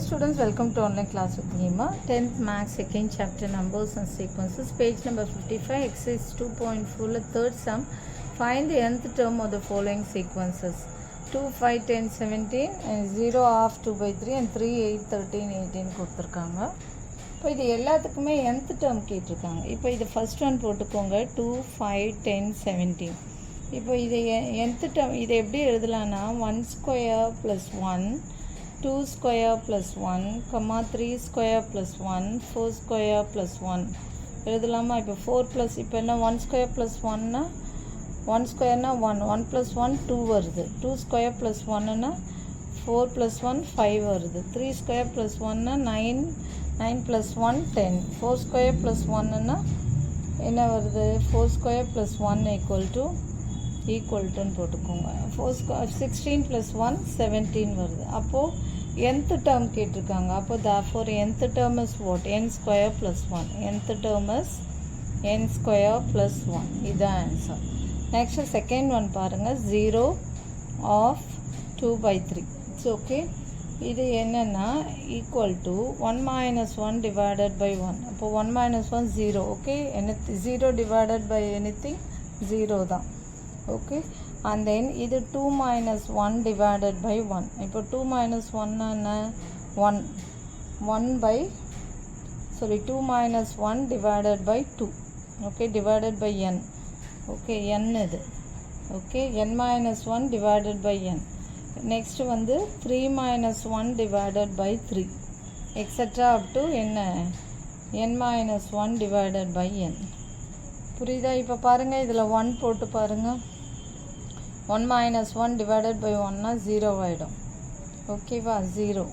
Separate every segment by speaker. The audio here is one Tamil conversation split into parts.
Speaker 1: Students, welcome to online class with Hema. 10th Maths, second chapter, numbers and sequences, page number 55, exercise 2.4, third sum. Find the nth term of the following sequences: 2, 5, 10, 17, and 0, half, 2 by 3, and 3, 8, 13, 18 கொடுத்துருக்காங்க. இப்போ இது எல்லாத்துக்குமே nth term கேட்டிருக்காங்க. இப்போ இது ஃபர்ஸ்ட் ஒன் போட்டுக்கோங்க, 2, 5, 10, 17. இப்போ இது nth term, இதை எப்படி எழுதலான்னா 1 square plus 1, 2 square plus 1, 3 square plus 1, 4 square plus 1 எழுதலாமா? இப்போ 4 plus இப்போ என்ன 1 square plus 1னா 1 squareனா 1, 1 plus 1 2 வருது. 2 square plus 1னா 4 plus 1 5 வருது. 3 square plus 1னா 9, 9 plus 1 10. 4 square plus 1னா என்ன வருது? 4 square plus 1 equal to போட்டுக்கோங்க. 16 plus 1 17 வருது. அப்போது nth term கேட்டிருக்காங்க. அப்போ therefore nth term is what? n square plus 1. nth term is n square plus 1. இதுதான் ஆன்சர். நெக்ஸ்ட் செகண்ட் ஒன் பாருங்கள், 0 of 2 by 3. It's okay. இது என்னென்னா equal to 1 minus 1 divided by 1. அப்போ 1 minus 1 0. Okay, zero divided by anything 0 தான். ஓகே, and then இது 2 minus 1 divided by 1. இப்போ 2 minus 1 என்ன? 1 by 2 minus 1 divided by 2. Okay, divided by n. Okay, n இது. Okay, n minus 1 divided by n. Next வந்து 3 minus 1 divided by 3, extra up to என்ன? n minus 1 divided by n. புரியுதா? இப்போ பாருங்கள், இதில் 1 போட்டு பாருங்கள். 1 minus 1 divided by 1னா 0 ஆகிடும். ஓகேவா? 0.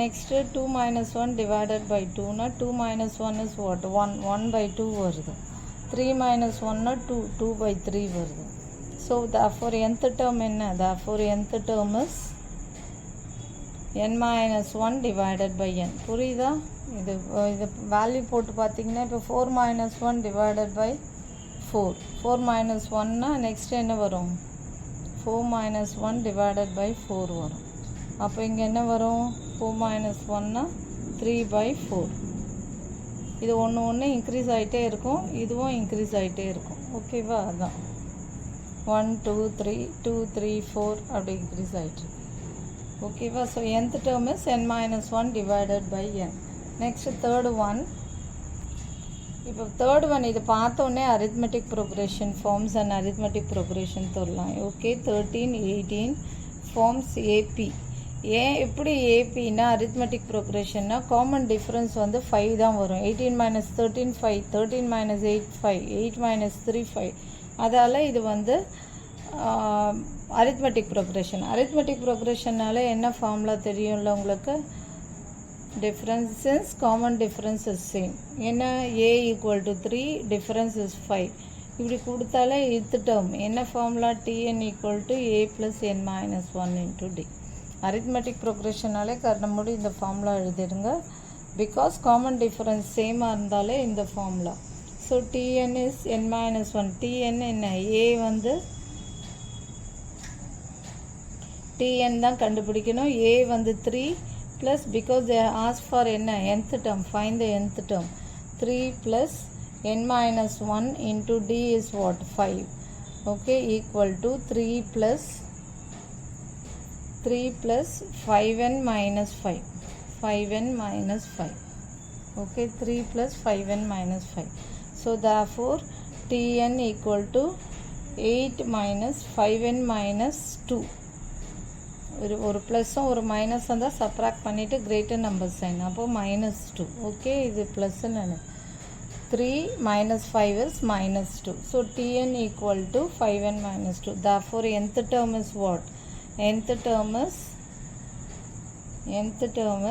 Speaker 1: Next 2 minus 1 divided by 2னா 2 minus 1 is what? 1, 1 by 2 வருது. 3 minus 1னா 2, 2 by 3 வருது. ஸோ therefore nth term என்ன? therefore nth term is n minus 1 divided by n. புரியுதா? இது வேல்யூ போட்டு பார்த்தீங்கன்னா இப்போ 4 minus 1 divided by 4. 4 minus 1னா next என்ன வரும்? 4 minus 1 divided by 4 வரும். அப்போ இங்கே என்ன வரும்? 4 minus 1னா 3 by 4. இது ஒன்று இன்க்ரீஸ் ஆகிட்டே இருக்கும், இதுவும் இன்க்ரீஸ் ஆகிட்டே இருக்கும். ஓகேவா? அதுதான் 1 2 3 2 3 4 அப்படி இன்க்ரீஸ் ஆகிட்டு. ஓகேவா? So nth term is n minus 1 divided by n. Next third one. இப்போ தேர்ட் ஒன் இது பார்த்தோன்னே arithmetic progression forms and arithmetic progression சொல்லலாம். Okay, 13 18 forms AP. ஏன் எப்படி ஏபின்னா அரித்மெட்டிக் ப்ரோக்ரெஷன்னா காமன் டிஃப்ரென்ஸ் வந்து 5 தான் வரும். 18 minus 13 5, 13 minus 8 5, 8 minus 3 5. அதால் இது வந்து அரித்மெட்டிக் ப்ரோக்ரெஷன். அரித்மெட்டிக் ப்ரோக்ரெஷனால் என்ன ஃபார்முலா தெரியும்ல உங்களுக்கு? differences, common difference is same. என்ன? a equal to 3, difference is 5. இப்படி கொடுத்தாலே இது term என்ன formula? tn equal to a plus n minus 1 into d. arithmetic progressionனாலே கரெக்டாக இந்த ஃபார்முலா எழுதிடுங்க. பிகாஸ் காமன் டிஃபரன்ஸ் சேமாக இருந்தாலே இந்த formula. So tn is n minus 1. tn என்ன? a வந்து tn தான் கண்டுபிடிக்கணும். a வந்து 3 plus, because they asked for என்ன? nth term. Find the nth term. 3 plus n minus 1 into d is what? 5. Okay, equal to 3 plus 5n minus 5. 5n minus 5. Okay, 3 plus 5n minus 5. So therefore tn equal to 8 minus 5n minus 2. ஒரு ப்ளஸ்ஸும் ஒரு மைனஸ் வந்தால் சப்ராக்ட் பண்ணிவிட்டு கிரேட்டர் நம்பர் சைன். அப்போது -2. ஓகே, இது ப்ளஸ்ன்னு 3 minus 5 is -2. So tn equal to 5n minus 2. therefore nth term is what? nth term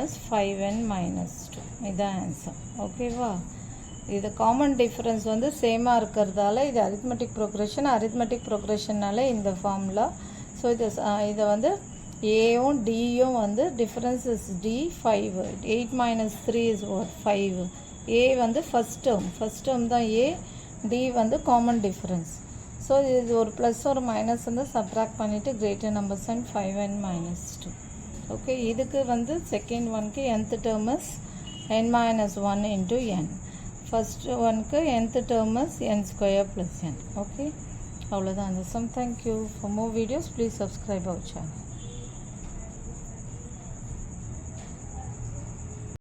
Speaker 1: is 5n minus 2. இதுதான் ஆன்சர். ஓகேவா? இது காமன் டிஃப்ரென்ஸ் வந்து சேமாக இருக்கிறதால இது அரித்மெட்டிக் ப்ரோக்ரெஷன்னால இந்த ஃபார்முலா. ஸோ இதை வந்து ஏவும் டியும் வந்து difference is D 5. 8 minus 3 is what? 5. A வந்து ஃபஸ்ட் டேர்ம் தான் ஏ. டி வந்து காமன் டிஃப்ரென்ஸ். ஸோ இது ஒரு ப்ளஸ் ஒரு மைனஸ் வந்து சப்ராக்ட் பண்ணிவிட்டு greater number sign 5n minus 2. ஓகே, இதுக்கு வந்து செகண்ட் ஒன்க்கு nth term is n minus 1 into n. First ஒன்க்கு nth term is n square plus n. Okay, அவ்வளோதான் அந்த sum. Thank you. For more videos please subscribe அவர் சேனல்.